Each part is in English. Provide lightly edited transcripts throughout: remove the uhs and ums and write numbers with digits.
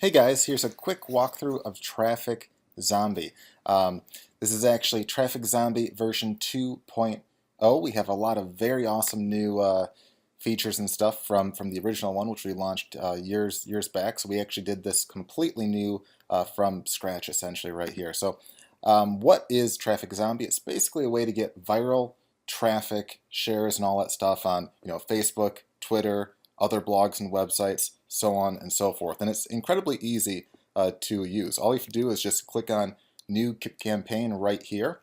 Hey guys, here's a quick walkthrough of Traffic Zombie. This is actually Traffic Zombie version 2.0. We have a lot of very awesome new features and stuff from the original one, which we launched years back. So we actually did this completely new from scratch, essentially, right here. So what is Traffic Zombie? It's basically a way to get viral traffic, shares, and all that stuff on Facebook, Twitter, other blogs and websites, so on and so forth. And it's incredibly easy to use. All you have to do is just click on New Campaign right here,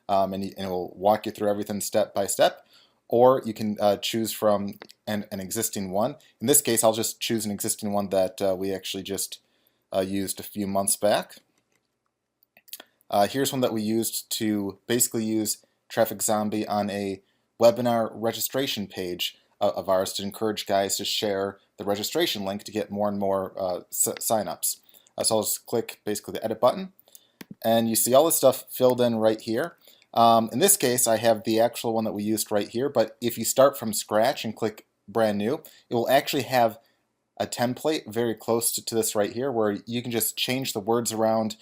and it will walk you through everything step by step. Or you can choose from an existing one. In this case, I'll just choose an existing one that we actually just used a few months back. Here's one that we used to basically use Traffic Zombie on a webinar registration page of ours to encourage guys to share the registration link to get more and more signups. So I'll just click basically the edit button, and you see all this stuff filled in right here. In this case, I have the actual one that we used right here, but if you start from scratch and click brand new, it will actually have a template very close to this right here where you can just change the words around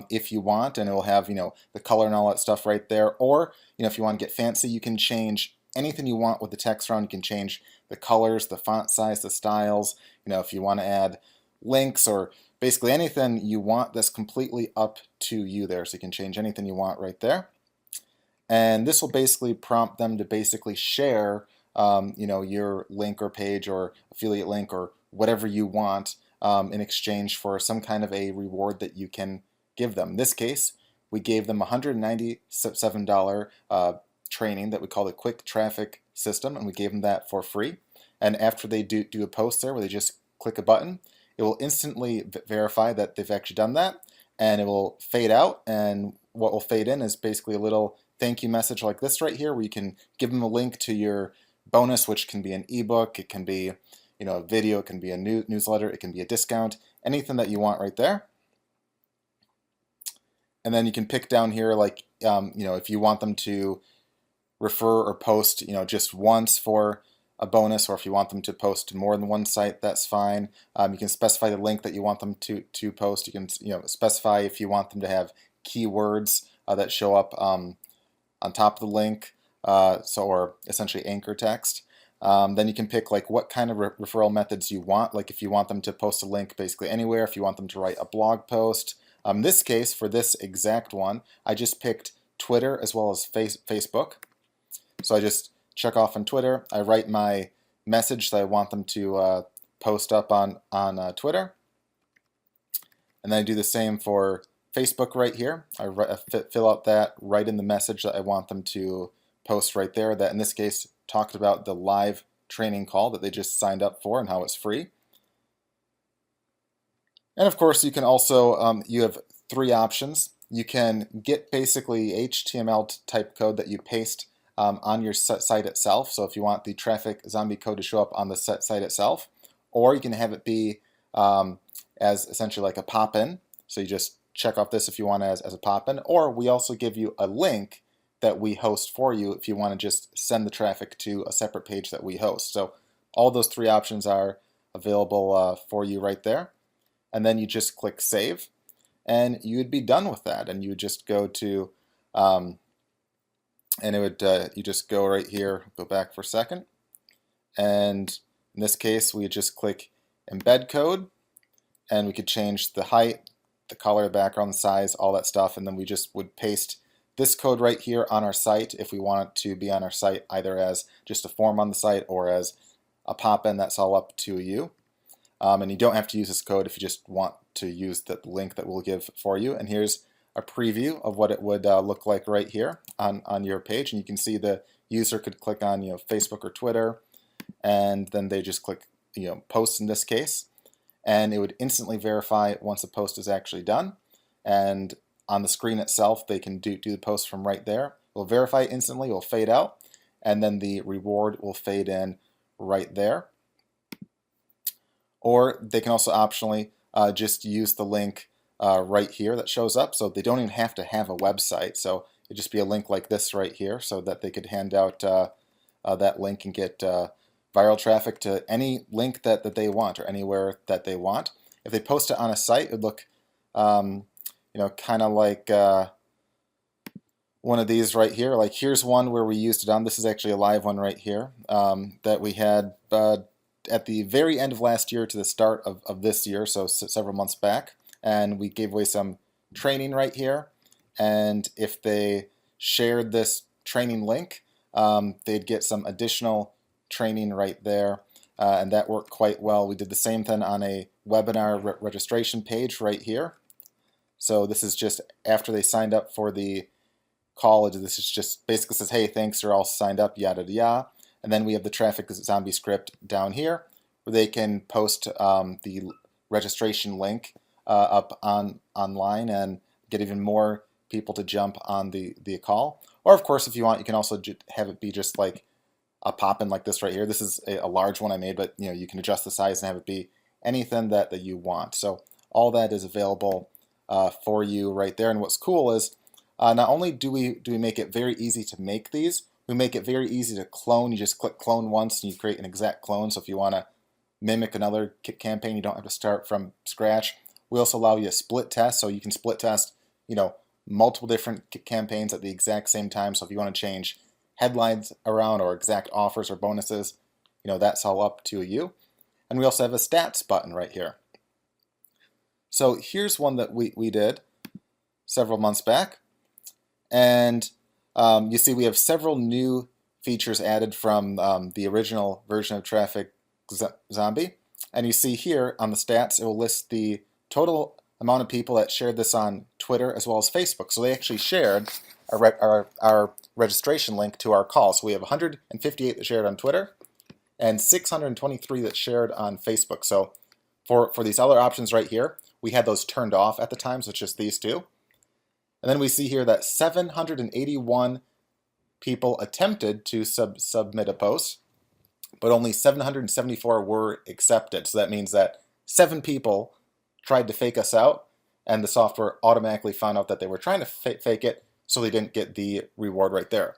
if you want, and it will have the color and all that stuff right there. Or if you want to get fancy, you can change anything you want with the text around. You can change the colors, the font size, the styles. If you want to add links or basically anything you want, that's completely up to you there. So you can change anything you want right there. And this will basically prompt them to basically share your link or page or affiliate link or whatever you want in exchange for some kind of a reward that you can give them. In this case, we gave them $197 training that we call the Quick Traffic System, and we gave them that for free. And after they do a post there where they just click a button, it will instantly verify that they've actually done that, and it will fade out, and what will fade in is basically a little thank you message like this right here, where you can give them a link to your bonus, which can be an ebook, it can be a video, it can be a newsletter, it can be a discount, anything that you want right there. And then you can pick down here, like if you want them to refer or post just once for a bonus, or if you want them to post to more than one site, that's fine. You can specify the link that you want them to post. You can specify if you want them to have keywords that show up on top of the link, or essentially anchor text. Then you can pick like what kind of referral methods you want, like if you want them to post a link basically anywhere, if you want them to write a blog post. In this case, for this exact one, I just picked Twitter as well as Facebook. So I just check off on Twitter, I write my message that I want them to post up on Twitter, and then I do the same for Facebook right here. I fill out that, write in the message that I want them to post right there, that in this case talked about the live training call that they just signed up for and how it's free. And of course you can also, you have three options. You can get basically HTML type code that you paste on your site itself. So if you want the Traffic Zombie code to show up on the site itself, or you can have it be as essentially like a pop-in. So you just check off this if you want as a pop-in, or we also give you a link that we host for you if you want to just send the traffic to a separate page that we host. So all those three options are available for you right there. And then you just click save, and you would be done with that. And you would just go to and it would you just go right here, go back for a second, and in this case we just click embed code, and we could change the height, the color, the background, the size, all that stuff, and then we just would paste this code right here on our site if we want it to be on our site either as just a form on the site or as a pop-in. That's all up to you. And you don't have to use this code if you just want to use the link that we'll give for you. And here's a preview of what it would look like right here on your page, and you can see the user could click on Facebook or Twitter, and then they just click post in this case, and it would instantly verify once the post is actually done. And on the screen itself, they can do the post from right there. It will verify instantly, it will fade out, and then the reward will fade in right there. Or they can also optionally just use the link right here that shows up, so they don't even have to have a website. So it'd just be a link like this right here, so that they could hand out that link and get viral traffic to any link that they want or anywhere that they want. if they post it on a site, it would look, kind of like one of these right here. Like here's one where we used it on. This is actually a live one right here that we had at the very end of last year to the start of this year, so several months back. And we gave away some training right here. And if they shared this training link, they'd get some additional training right there. And that worked quite well. We did the same thing on a webinar registration page right here. So this is just after they signed up for the call. This is just basically says, hey, thanks, you're all signed up, yada yada. And then we have the Traffic Zombie script down here where they can post the registration link up online and get even more people to jump on the call. Or of course, if you want, you can also have it be just like a pop-in like this right here. This is a large one I made, but you can adjust the size and have it be anything that you want. So all that is available for you right there. And what's cool is not only do we make it very easy to make these, we make it very easy to clone. You just click clone once and you create an exact clone. So if you want to mimic another campaign, you don't have to start from scratch. We also allow you to split test, so you can split test, multiple different campaigns at the exact same time. So if you want to change headlines around or exact offers or bonuses, that's all up to you. And we also have a stats button right here. So here's one that we did several months back. And you see we have several new features added from the original version of Traffic Zombie. And you see here on the stats, it will list the total amount of people that shared this on Twitter as well as Facebook. So they actually shared our registration link to our call. So we have 158 that shared on Twitter and 623 that shared on Facebook. So for these other options right here, we had those turned off at the time, so it's just these two. And then we see here that 781 people attempted to submit a post, but only 774 were accepted. So that means that 7 people tried to fake us out, and the software automatically found out that they were trying to fake it, so they didn't get the reward right there.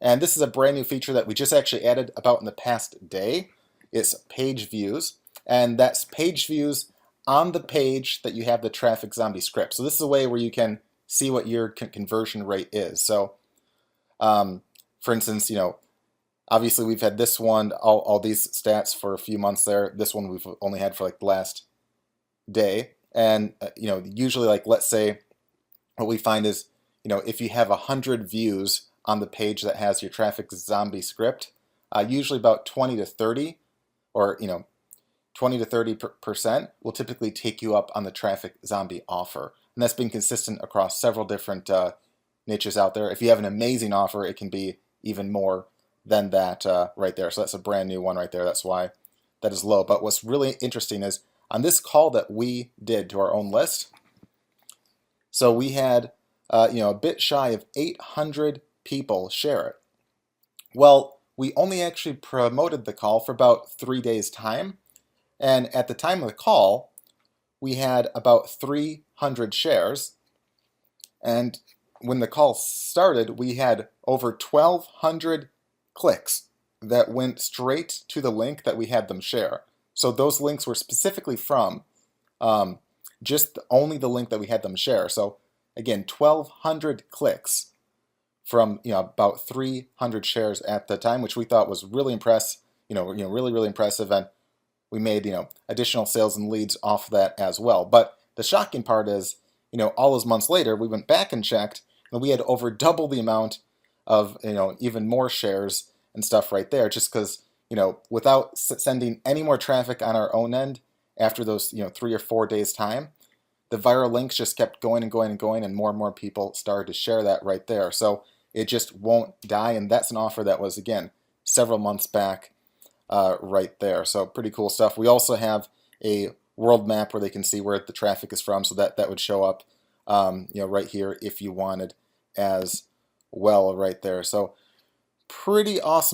And this is a brand new feature that we just actually added about in the past day. It's page views, and that's page views on the page that you have the Traffic Zombie script. So this is a way where you can see what your conversion rate is. So for instance, obviously we've had this one, all these stats for a few months there. This one we've only had for like the last day. And usually, like, let's say what we find is, if you have 100 views on the page that has your Traffic Zombie script, usually about 20 to 30 or 20 to 30% will typically take you up on the Traffic Zombie offer. And that's been consistent across several different niches out there. If you have an amazing offer, it can be even more than that right there. So that's a brand new one right there. That's why that is low. But what's really interesting is on this call that we did to our own list, so we had a bit shy of 800 people share it. Well, we only actually promoted the call for about 3 days' time. And at the time of the call, we had about 300 shares. And when the call started, we had over 1,200 clicks that went straight to the link that we had them share. So those links were specifically from just only the link that we had them share. So again, 1,200 clicks from about 300 shares at the time, which we thought was really impressive. Really impressive, and we made additional sales and leads off of that as well. But the shocking part is, all those months later, we went back and checked, and we had over double the amount of even more shares and stuff right there, just because without sending any more traffic on our own end after those 3 or 4 days time, the viral links just kept going and going and going, and more people started to share that right there. So it just won't die, and that's an offer that was, again, several months back right there. So pretty cool stuff. We also have a world map where they can see where the traffic is from, so that would show up right here if you wanted as well right there. So pretty awesome